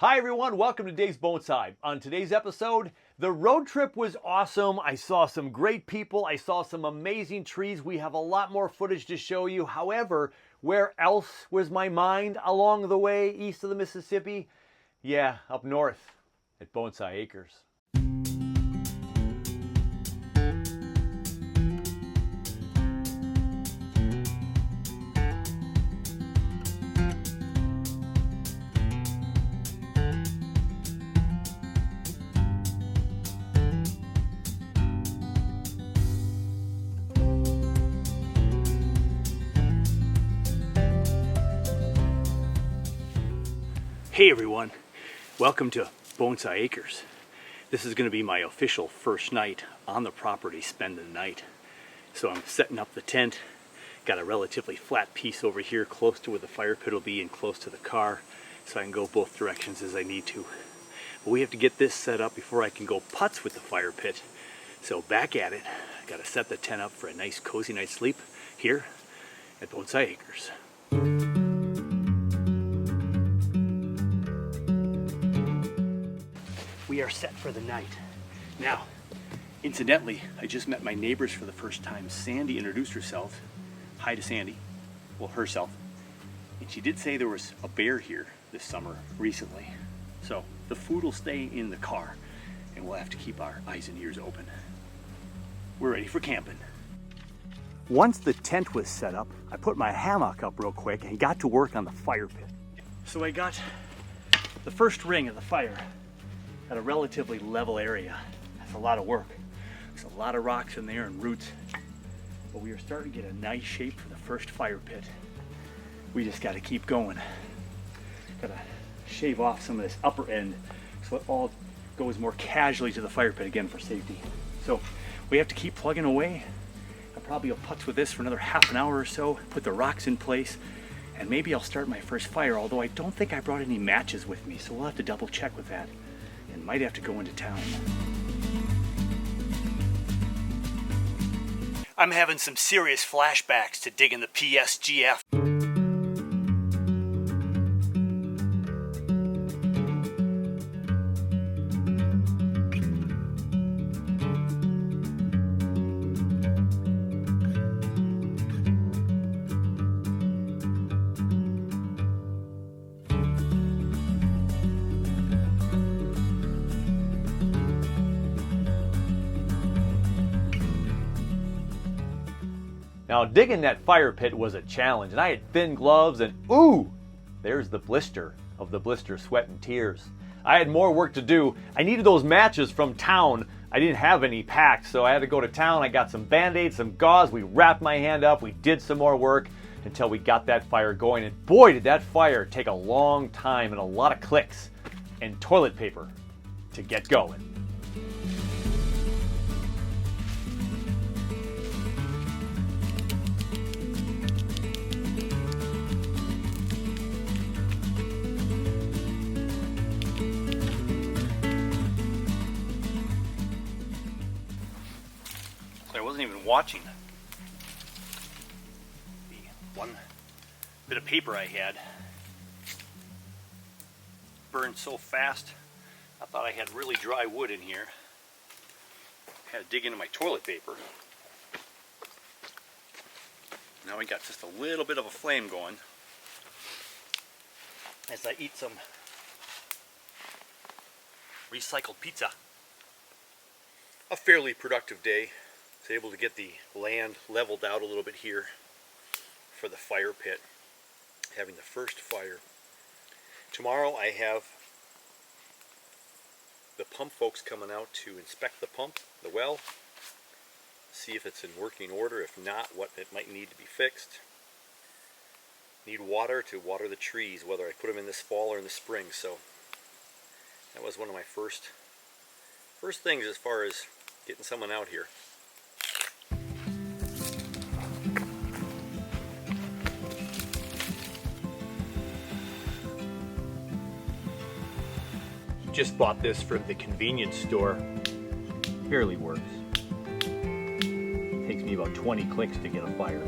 Hi everyone, welcome to Dave's Bonsai. On today's episode, the road trip was awesome. I saw some great people. I saw some amazing trees. We have a lot more footage to show you. However, where else was my mind along the way east of the Mississippi? Yeah, up north at Bonsai Acres. Hey everyone, welcome to Bonsai Acres. This is going to be my official first night on the property, spending the night. So I'm setting up the tent, got a relatively flat piece over here close to where the fire pit will be and close to the car, so I can go both directions as I need to. But we have to get this set up before I can go putts with the fire pit. So back at it, I got to set the tent up for a nice cozy night's sleep here at Bonsai Acres. We are set for the night. Now, incidentally, I just met my neighbors for the first time. Sandy introduced herself. Hi to Sandy. Well, herself. And she did say there was a bear here this summer recently. So the food will stay in the car and we'll have to keep our eyes and ears open. We're ready for camping. Once the tent was set up, I put my hammock up real quick and got to work on the fire pit. So I got the first ring of the fire at a relatively level area. That's a lot of work. There's a lot of rocks in there and roots. But we are starting to get a nice shape for the first fire pit. We just got to keep going. Got to shave off some of this upper end so it all goes more casually to the fire pit again for safety. So we have to keep plugging away. I probably will putz with this for another half an hour or so, put the rocks in place, and maybe I'll start my first fire, although I don't think I brought any matches with me, so we'll have to double check with that. And might have to go into town. I'm having some serious flashbacks to digging the PSGF. Now, digging that fire pit was a challenge, and I had thin gloves, and ooh, there's the blister of the blister sweat and tears. I had more work to do. I needed those matches from town. I didn't have any packed, so I had to go to town. I got some Band-Aids, some gauze. We wrapped my hand up. We did some more work until we got that fire going, and boy, did that fire take a long time and a lot of clicks and toilet paper to get going. I wasn't even watching the one bit of paper I had. Burned so fast, I thought I had really dry wood in here. Had to dig into my toilet paper. Now we got just a little bit of a flame going as I eat some recycled pizza. A fairly productive day. I was able to get the land leveled out a little bit here for the fire pit, having the first fire. Tomorrow I have the pump folks coming out to inspect the pump, the well, see if it's in working order. If not, what it might need to be fixed. Need water to water the trees, whether I put them in this fall or in the spring. So that was one of my first things as far as getting someone out here. Just bought this from the convenience store. Barely works. Takes me about 20 clicks to get a fire.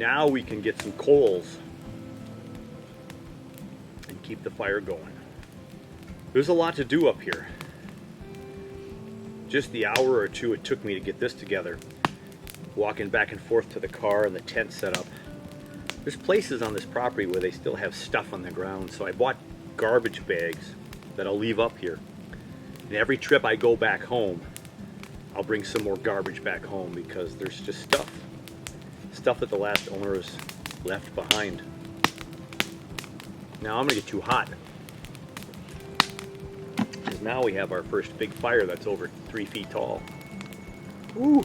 Now we can get some coals and keep the fire going. There's a lot to do up here. Just the hour or two it took me to get this together, walking back and forth to the car and the tent set up. There's places on this property where they still have stuff on the ground, so I bought garbage bags that I'll leave up here. And every trip I go back home, I'll bring some more garbage back home because there's just stuff that the last owners left behind. Now I'm gonna get too hot, because now we have our first big fire that's over 3 feet tall. Woo!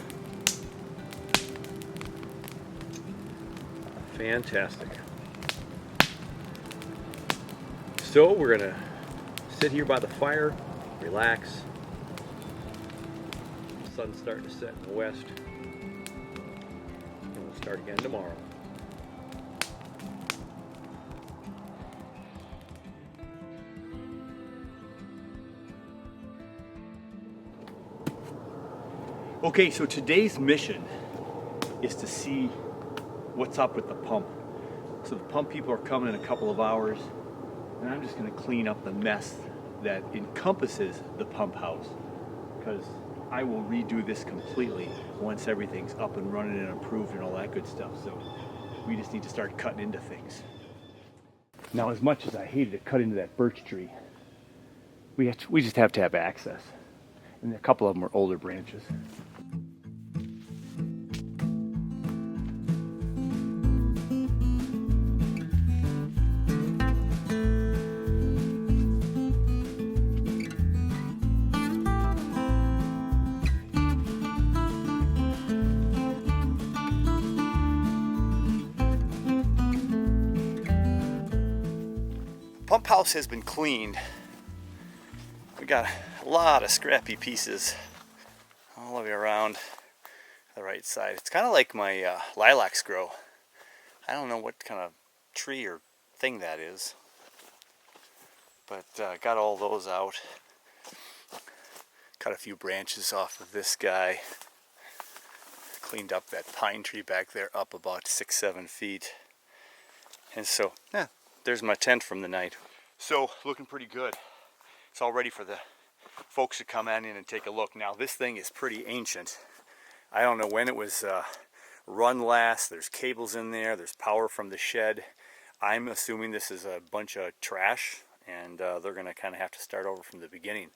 Fantastic. So we're gonna sit here by the fire, relax. The sun's starting to set in the west. And we'll start again tomorrow. Okay, so today's mission is to see what's up with the pump. So the pump people are coming in a couple of hours, and I'm just going to clean up the mess that encompasses the pump house, because I will redo this completely once everything's up and running and improved and all that good stuff. So we just need to start cutting into things. Now, as much as I hated to cut into that birch tree, we just have to have access, and a couple of them are older branches. Pump house has been cleaned. We got a lot of scrappy pieces all the way around the right side. It's kind of like my lilacs grow. I don't know what kind of tree or thing that is, but got all those out. Cut a few branches off of this guy. Cleaned up that pine tree back there up about 6-7 feet. And so, yeah, there's my tent from the night. So, looking pretty good. It's all ready for the folks to come in and take a look. Now, this thing is pretty ancient. I don't know when it was run last. There's cables in there. There's power from the shed. I'm assuming this is a bunch of trash, and they're going to kind of have to start over from the beginning.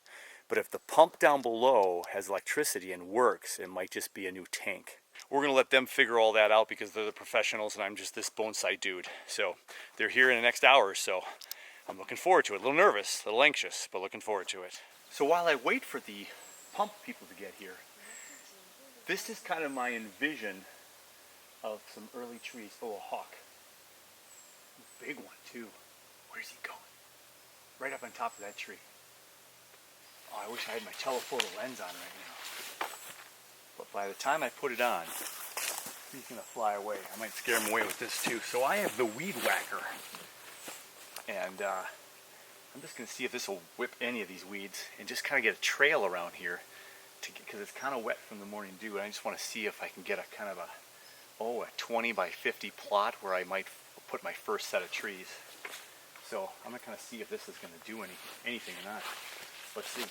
But if the pump down below has electricity and works, it might just be a new tank. We're going to let them figure all that out because they're the professionals and I'm just this bonsai dude. So they're here in the next hour or so. I'm looking forward to it. A little nervous, a little anxious, but looking forward to it. So while I wait for the pump people to get here, this is kind of my envision of some early trees. Oh, a hawk. A big one too. Where's he going? Right up on top of that tree. Oh, I wish I had my telephoto lens on right now. But by the time I put it on, he's going to fly away. I might scare him away with this too. So I have the weed whacker. And I'm just going to see if this will whip any of these weeds and just kind of get a trail around here, because it's kind of wet from the morning dew. And I just want to see if I can get a kind of a 20 by 50 plot where I might put my first set of trees. So I'm going to kind of see if this is going to do anything or not. Let's see.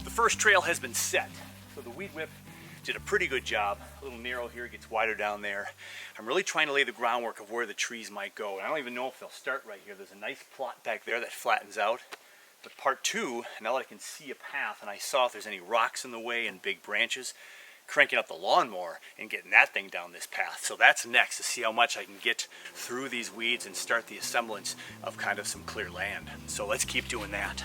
First trail has been set. So the weed whip did a pretty good job. A little narrow here, gets wider down there. I'm really trying to lay the groundwork of where the trees might go. And I don't even know if they'll start right here. There's a nice plot back there that flattens out. But part two, now that I can see a path and I saw if there's any rocks in the way and big branches, cranking up the lawnmower and getting that thing down this path. So that's next, to see how much I can get through these weeds and start the assemblance of kind of some clear land. So let's keep doing that.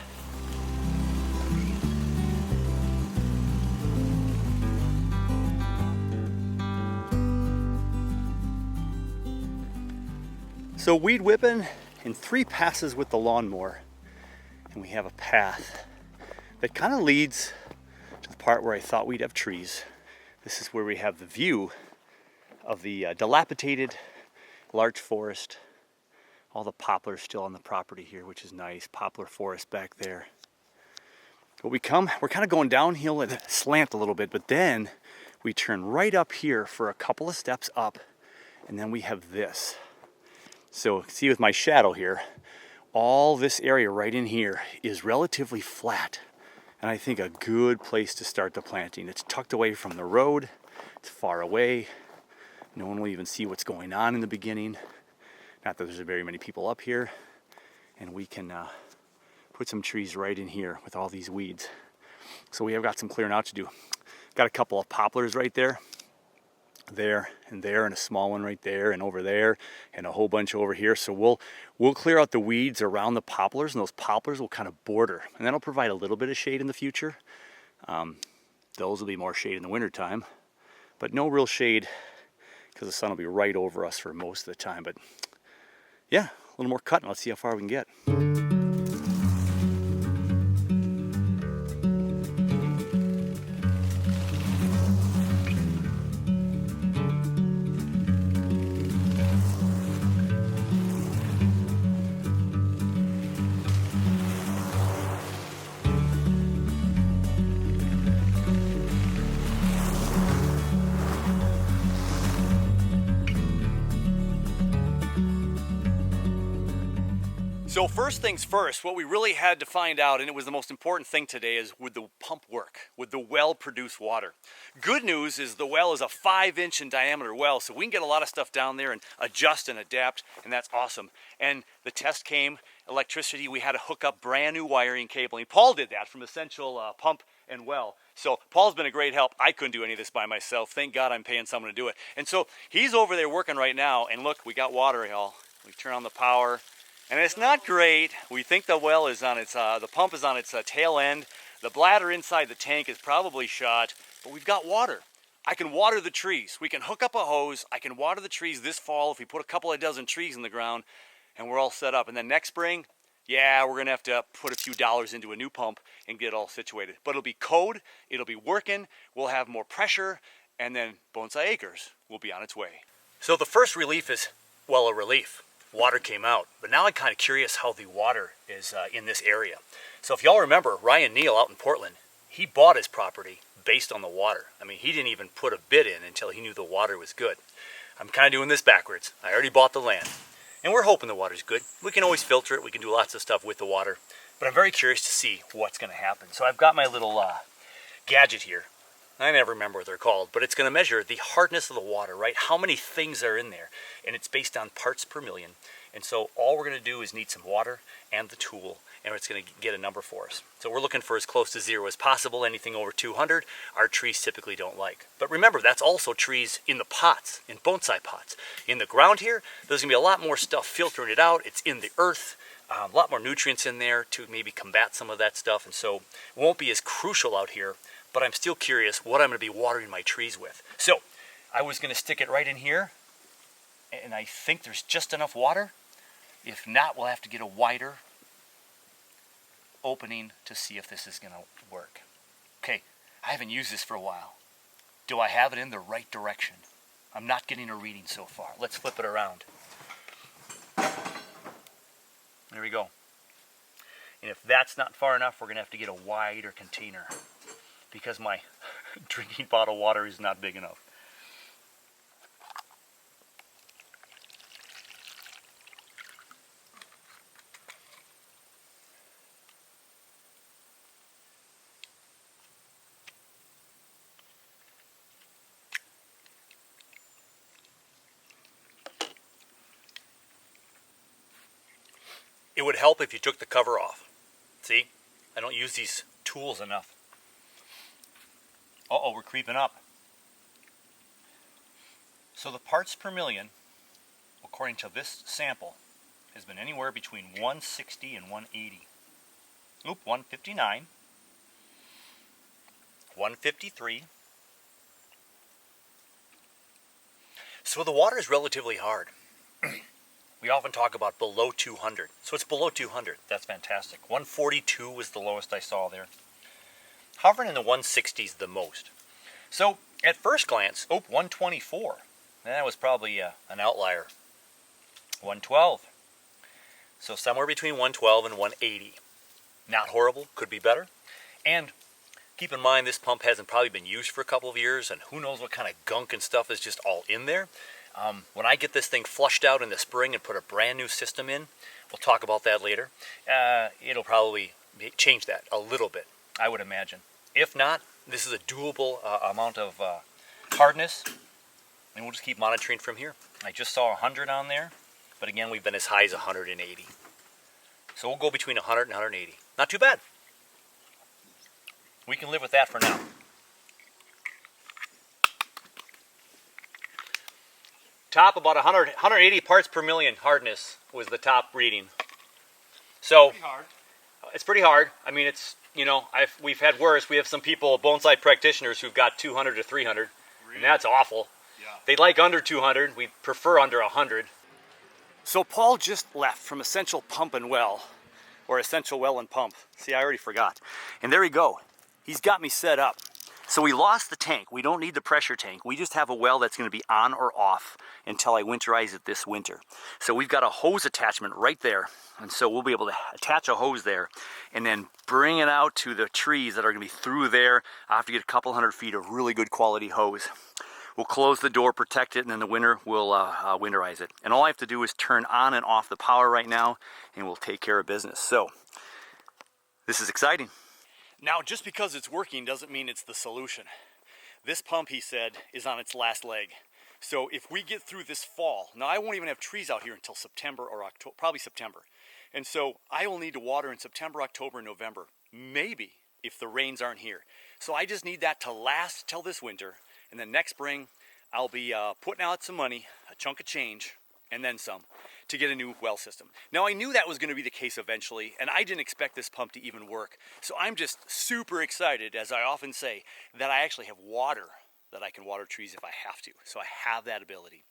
So weed whipping in 3 passes with the lawnmower, and we have a path that kind of leads to the part where I thought we'd have trees. This is where we have the view of the dilapidated larch forest. All the poplars still on the property here, which is nice. Poplar forest back there. But we're kind of going downhill and slant a little bit, but then we turn right up here for a couple of steps up, and then we have this. So see with my shadow here, all this area right in here is relatively flat, and I think a good place to start the planting. It's tucked away from the road, it's far away, no one will even see what's going on in the beginning. Not that there's very many people up here, and we can put some trees right in here with all these weeds. So we have got some clearing out to do. Got a couple of poplars right there, and a small one right there, and over there, and a whole bunch over here. So we'll clear out the weeds around the poplars, and those poplars will kind of border, and that'll provide a little bit of shade in the future. Those will be more shade in the wintertime, but no real shade because the sun will be right over us for most of the time. But yeah, a little more cutting. Let's see how far we can get. So first things first, what we really had to find out, and it was the most important thing today, is would the pump work? Would the well produce water? Good news is the well is a 5-inch in diameter well, so we can get a lot of stuff down there and adjust and adapt, and that's awesome. And the test came, electricity, we had to hook up brand new wiring cabling. Paul did that from Essential Pump and Well. So Paul's been a great help. I couldn't do any of this by myself. Thank God I'm paying someone to do it. And so he's over there working right now, and look, we got water, y'all. We turn on the power. And it's not great. We think the well is on its, the pump is on its tail end. The bladder inside the tank is probably shot, but we've got water. I can water the trees. We can hook up a hose. I can water the trees this fall if we put a couple of dozen trees in the ground, and we're all set up. And then next spring, yeah, we're gonna have to put a few dollars into a new pump and get it all situated. But it'll be code, it'll be working, we'll have more pressure, and then Bonsai Acres will be on its way. So the first relief is, well, a relief. Water came out, but now I'm kind of curious how the water is in this area. So if y'all remember, Ryan Neal out in Portland, he bought his property based on the water. I mean, he didn't even put a bid in until he knew the water was good. I'm kind of doing this backwards. I already bought the land, and we're hoping the water's good. We can always filter it. We can do lots of stuff with the water, but I'm very curious to see what's going to happen. So I've got my little gadget here. I never remember what they're called, but it's going to measure the hardness of the water, right? How many things are in there, and it's based on parts per million. And so all we're going to do is need some water and the tool, and it's going to get a number for us. So we're looking for as close to 0 as possible. Anything over 200, our trees typically don't like. But remember, that's also trees in the pots, in bonsai pots. In the ground here, there's going to be a lot more stuff filtering it out. It's in the earth, a lot more nutrients in there to maybe combat some of that stuff, and so it won't be as crucial out here. But I'm still curious what I'm going to be watering my trees with. So I was going to stick it right in here, and I think there's just enough water. If not, we'll have to get a wider opening to see if this is going to work. Okay, I haven't used this for a while. Do I have it in the right direction? I'm not getting a reading so far. Let's flip it around. There we go. And if that's not far enough, we're going to have to get a wider container, because my drinking bottle water is not big enough. It would help if you took the cover off. See, I don't use these tools enough. Uh-oh, we're creeping up. So the parts per million, according to this sample, has been anywhere between 160 and 180. 159, 153. So the water is relatively hard. We often talk about below 200. So it's below 200. That's fantastic. 142 was the lowest I saw there. Hovering in the 160s the most. So at first glance, 124. That was probably an outlier. 112. So somewhere between 112 and 180. Not horrible, could be better. And keep in mind this pump hasn't probably been used for a couple of years, and who knows what kind of gunk and stuff is just all in there. When I get this thing flushed out in the spring and put a brand new system in, we'll talk about that later, it'll probably change that a little bit, I would imagine. If not, this is a doable amount of hardness, and we'll just keep monitoring from here. I just saw 100 on there, but again, we've been as high as 180. So we'll go between 100 and 180. Not too bad. We can live with that for now. Top about 180 parts per million hardness was the top reading. So Pretty hard. it's pretty hard. I mean, it's, you know, we've had worse. We have some people, bonsai practitioners, who've got 200 to 300, really? And that's awful. Yeah. They like under 200. We prefer under 100. So Paul just left from Essential Pump and Well, or Essential Well and Pump. See, I already forgot. And there you go. He's got me set up. So we lost the tank. We don't need the pressure tank. We just have a well that's going to be on or off until I winterize it this winter. So we've got a hose attachment right there. And so we'll be able to attach a hose there and then bring it out to the trees that are going to be through there. I have to get a couple hundred feet of really good quality hose. We'll close the door, protect it, and in the winter we'll winterize it. And all I have to do is turn on and off the power right now, and we'll take care of business. So this is exciting. Now, just because it's working doesn't mean it's the solution. This pump, he said, is on its last leg. So if we get through this fall, now I won't even have trees out here until September or October, probably September. And so I will need to water in September, October, and November, maybe if the rains aren't here. So I just need that to last till this winter. And then next spring, I'll be putting out some money, a chunk of change, and then some, to get a new well system. Now, I knew that was going to be the case eventually, and I didn't expect this pump to even work. So I'm just super excited, as I often say, that I actually have water, that I can water trees if I have to. So I have that ability.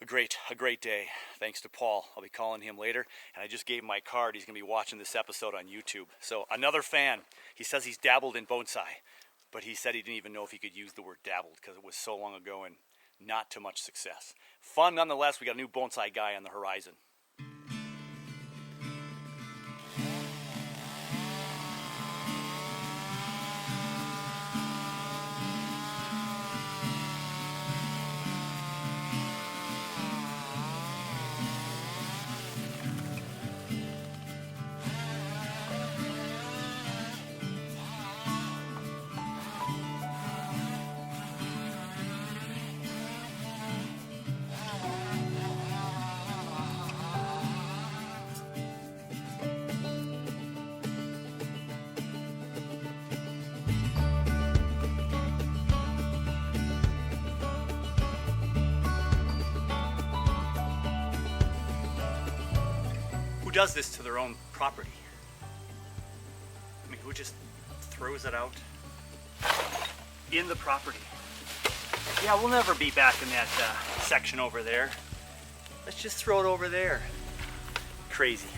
A great day. Thanks to Paul. I'll be calling him later, and I just gave him my card. He's going to be watching this episode on YouTube. So another fan. He says he's dabbled in bonsai, but he said he didn't even know if he could use the word dabbled because it was so long ago and not to much success. Fun nonetheless. We got a new bonsai guy on the horizon. Does this to their own property? I mean, who just throws it out in the property? Yeah, we'll never be back in that section over there. Let's just throw it over there. Crazy.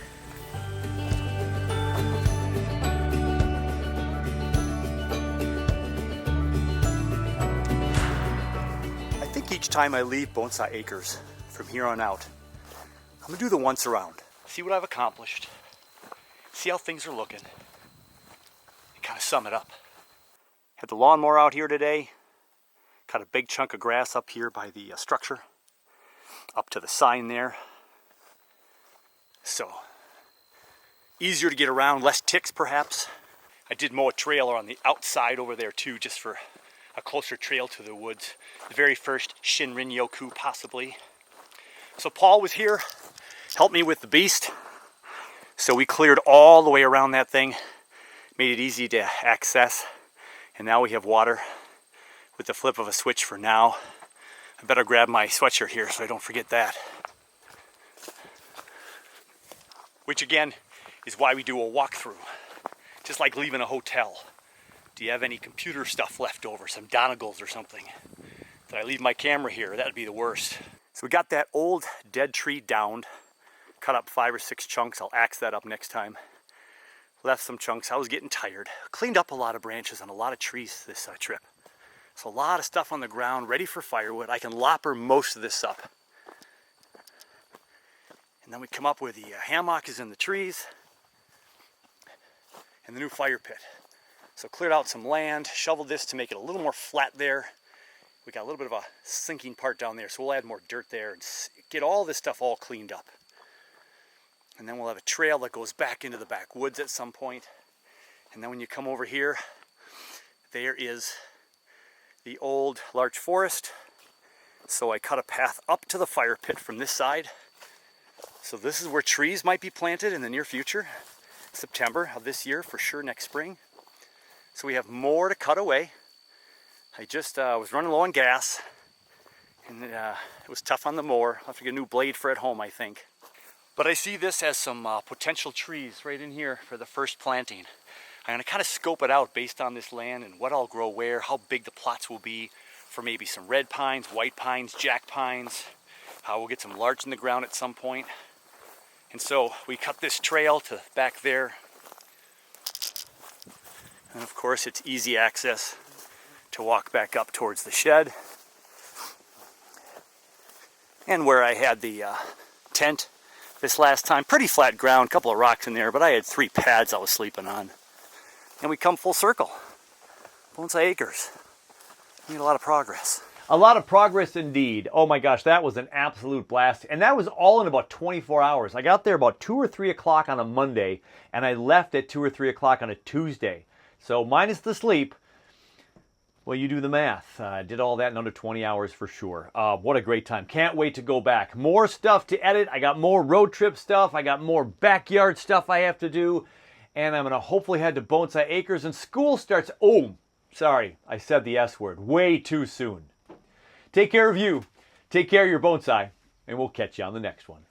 I think each time I leave Bonsai Acres from here on out, I'm gonna do the once around. See what I've accomplished, see how things are looking, and kind of sum it up. Had the lawnmower out here today, cut a big chunk of grass up here by the structure, up to the sign there. So, easier to get around, less ticks perhaps. I did mow a trailer on the outside over there too, just for a closer trail to the woods. The very first Shinrin-yoku possibly. So Paul was here. Helped me with the beast. So we cleared all the way around that thing, made it easy to access, and now we have water with the flip of a switch for now. I better grab my sweatshirt here so I don't forget that. Which again is why we do a walkthrough, just like leaving a hotel. Do you have any computer stuff left over, some Donagles or something? Did I leave my camera here? That'd be the worst. So we got that old dead tree downed, cut up 5 or 6 chunks. I'll axe that up next time. Left some chunks. I was getting tired. Cleaned up a lot of branches on a lot of trees this trip. So a lot of stuff on the ground, ready for firewood. I can lopper most of this up. And then we come up with the hammock is in the trees and the new fire pit. So cleared out some land, shoveled this to make it a little more flat there. We got a little bit of a sinking part down there, so we'll add more dirt there and get all this stuff all cleaned up. And then we'll have a trail that goes back into the backwoods at some point. And then when you come over here, there is the old larch forest. So I cut a path up to the fire pit from this side. So this is where trees might be planted in the near future. September of this year, for sure next spring. So we have more to cut away. I just was running low on gas, and it was tough on the mower. I'll have to get a new blade for at home, I think. But I see this as some potential trees right in here for the first planting. I'm going to kind of scope it out based on this land and what I'll grow where, how big the plots will be for maybe some red pines, white pines, jack pines. We'll get some larch in the ground at some point. And so we cut this trail to back there. And of course it's easy access to walk back up towards the shed. And where I had the tent this last time, pretty flat ground, couple of rocks in there, but I had 3 pads I was sleeping on. And we come full circle. Bonsai Acres. Made a lot of progress. A lot of progress indeed. Oh my gosh, that was an absolute blast. And that was all in about 24 hours. I got there about 2 or 3 o'clock on a Monday, and I left at 2 or 3 o'clock on a Tuesday. So minus the sleep, well, you do the math. Did all that in under 20 hours for sure. What a great time. Can't wait to go back. More stuff to edit. I got more road trip stuff. I got more backyard stuff I have to do. And I'm going to hopefully head to Bonsai Acres. And school starts... Oh, sorry. I said the S word way too soon. Take care of you. Take care of your bonsai. And we'll catch you on the next one.